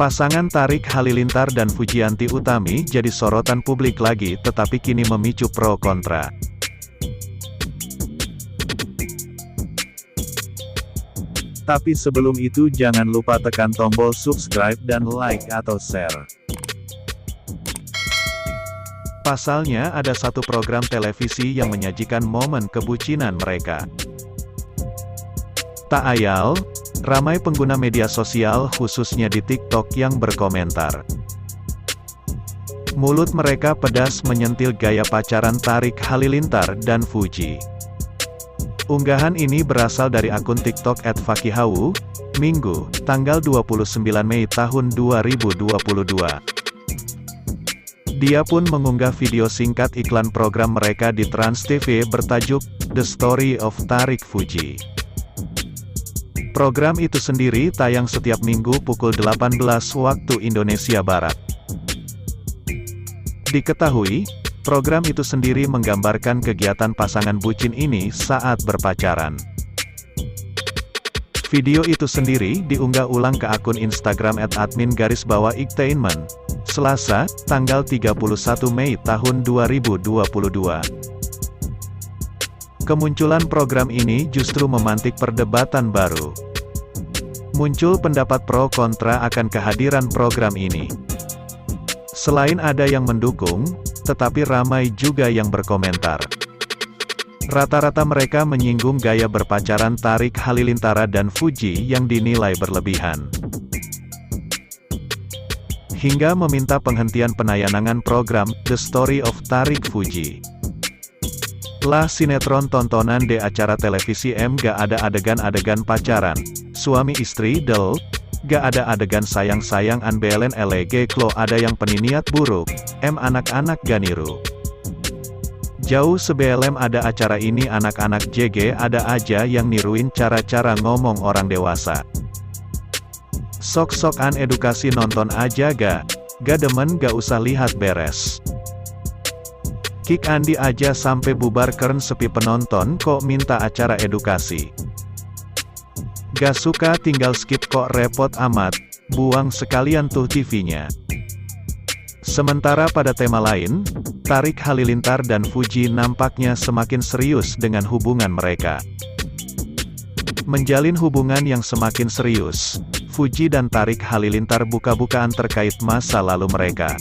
Pasangan Tarik Halilintar dan Fujianti Utami jadi sorotan publik lagi, tetapi kini memicu pro kontra. Tapi sebelum itu jangan lupa tekan tombol subscribe dan like atau share. Pasalnya ada satu program televisi yang menyajikan momen kebucinan mereka. Tak ayal, ramai pengguna media sosial khususnya di TikTok yang berkomentar. Mulut mereka pedas menyentil gaya pacaran Tarik Halilintar dan Fuji. Unggahan ini berasal dari akun TikTok @fakihawu, Minggu, tanggal 29 Mei tahun 2022. Dia pun mengunggah video singkat iklan program mereka di Trans TV bertajuk The Story of Tarik Fuji. Program itu sendiri tayang setiap minggu pukul 18 waktu Indonesia Barat. Diketahui, program itu sendiri menggambarkan kegiatan pasangan bucin ini saat berpacaran. Video itu sendiri diunggah ulang ke akun Instagram @admin_iktainment, Selasa, tanggal 31 Mei tahun 2022. Kemunculan program ini justru memantik perdebatan baru. Muncul pendapat pro kontra akan kehadiran program ini. Selain ada yang mendukung, tetapi ramai juga yang berkomentar. Rata-rata mereka menyinggung gaya berpacaran Tarik Halilintar dan Fuji yang dinilai berlebihan. Hingga meminta penghentian penayangan program The Story of Tarik Fuji. Lah sinetron tontonan di acara televisi gak ada adegan-adegan pacaran, suami istri del, gak ada adegan sayang-sayang anbelen LG klo ada yang peniniat buruk, anak-anak ganiru. Jauh sebelum ada acara ini anak-anak JG ada aja yang niruin cara-cara ngomong orang dewasa. Sok-sokan edukasi nonton aja gak demen gak usah lihat beres. Kick Andi aja sampai bubar keren sepi penonton kok minta acara edukasi. Gak suka tinggal skip kok repot amat, buang sekalian tuh TV-nya. Sementara pada tema lain, Tarik Halilintar dan Fuji nampaknya semakin serius dengan hubungan mereka. Menjalin hubungan yang semakin serius, Fuji dan Tarik Halilintar buka-bukaan terkait masa lalu mereka.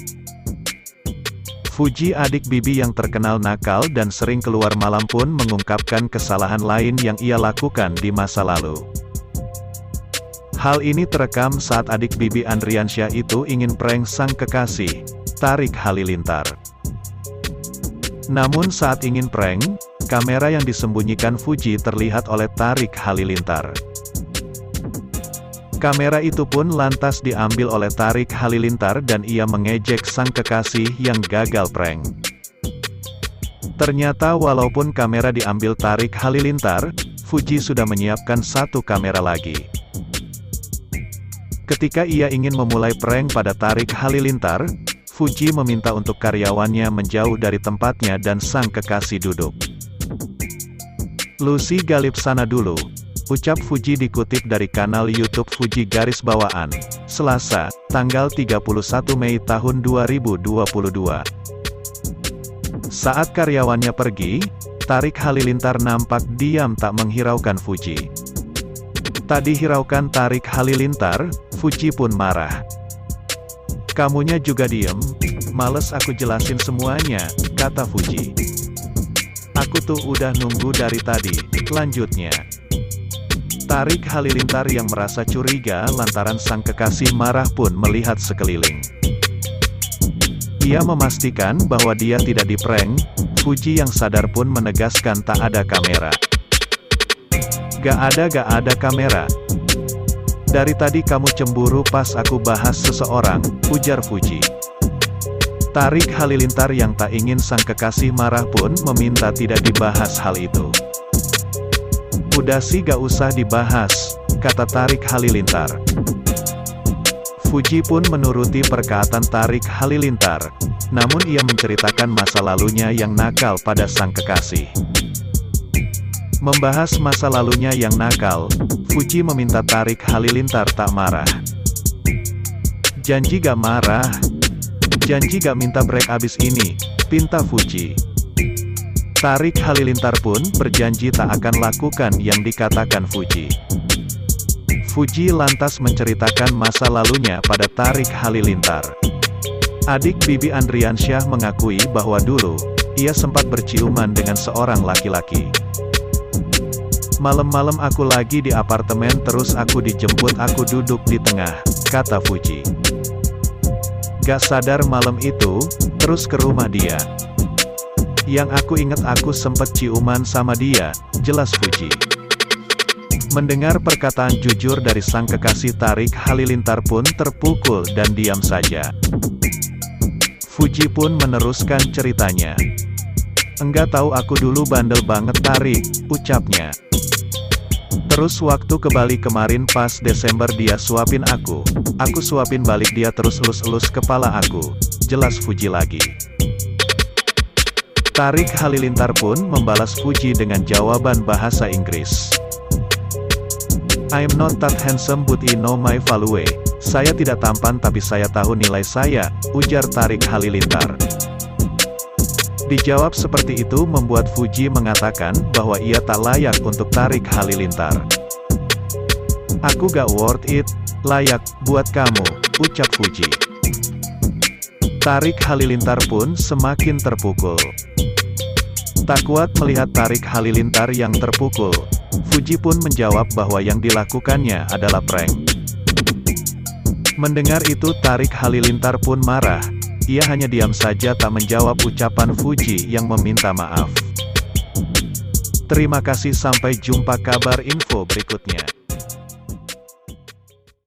Fuji adik Bibi yang terkenal nakal dan sering keluar malam pun mengungkapkan kesalahan lain yang ia lakukan di masa lalu. Hal ini terekam saat adik Bibi Andriansyah itu ingin prank sang kekasih, Tarik Halilintar. Namun saat ingin prank, kamera yang disembunyikan Fuji terlihat oleh Tarik Halilintar. Kamera itu pun lantas diambil oleh Tarik Halilintar dan ia mengejek sang kekasih yang gagal prank. Ternyata walaupun kamera diambil Tarik Halilintar, Fuji sudah menyiapkan satu kamera lagi. Ketika ia ingin memulai prank pada Tarik Halilintar, Fuji meminta untuk karyawannya menjauh dari tempatnya dan sang kekasih duduk. Lucy galip sana dulu, ucap Fuji dikutip dari kanal YouTube Fuji _, Selasa, tanggal 31 Mei tahun 2022. Saat karyawannya pergi, Tarik Halilintar nampak diam tak menghiraukan Fuji. Tak dihiraukan Tarik Halilintar, Fuji pun marah. Kamunya juga diem, males aku jelasin semuanya, kata Fuji. Aku tuh udah nunggu dari tadi, lanjutnya. Tarik Halilintar yang merasa curiga lantaran sang kekasih marah pun melihat sekeliling. Ia memastikan bahwa dia tidak diprank, Fuji yang sadar pun menegaskan tak ada kamera. Gak ada kamera. Dari tadi kamu cemburu pas aku bahas seseorang, ujar Fuji. Tarik Halilintar yang tak ingin sang kekasih marah pun meminta tidak dibahas hal itu. Udah sih gak usah dibahas, kata Tarik Halilintar. Fuji pun menuruti perkataan Tarik Halilintar, namun ia menceritakan masa lalunya yang nakal pada sang kekasih. Membahas masa lalunya yang nakal, Fuji meminta Tarik Halilintar tak marah. Janji gak marah. Janji gak minta break abis ini, pinta Fuji. Tarik Halilintar pun berjanji tak akan lakukan yang dikatakan Fuji. Fuji lantas menceritakan masa lalunya pada Tarik Halilintar. Adik Bibi Andriansyah mengakui bahwa dulu, ia sempat berciuman dengan seorang laki-laki. Malam-malam aku lagi di apartemen terus aku dijemput aku duduk di tengah, kata Fuji. Gak sadar malam itu, terus ke rumah dia. Yang aku ingat aku sempet ciuman sama dia, jelas Fuji. Mendengar perkataan jujur dari sang kekasih Tarik Halilintar pun terpukul dan diam saja. Fuji pun meneruskan ceritanya. Enggak tahu aku dulu bandel banget Tarik, ucapnya. Terus waktu ke Bali kemarin pas Desember dia suapin aku suapin balik dia terus elus-elus kepala aku, jelas Fuji lagi. Tarik Halilintar pun membalas Fuji dengan jawaban bahasa Inggris. I'm not that handsome but I know my value. Saya tidak tampan tapi saya tahu nilai saya, ujar Tarik Halilintar. Dijawab seperti itu membuat Fuji mengatakan bahwa ia tak layak untuk Tarik Halilintar. Aku gak worth it, layak buat kamu, ucap Fuji. Tarik Halilintar pun semakin terpukul. Tak kuat melihat Tarik Halilintar yang terpukul, Fuji pun menjawab bahwa yang dilakukannya adalah prank. Mendengar itu Tarik Halilintar pun marah. Ia hanya diam saja tak menjawab ucapan Fuji yang meminta maaf. Terima kasih sampai jumpa kabar info berikutnya.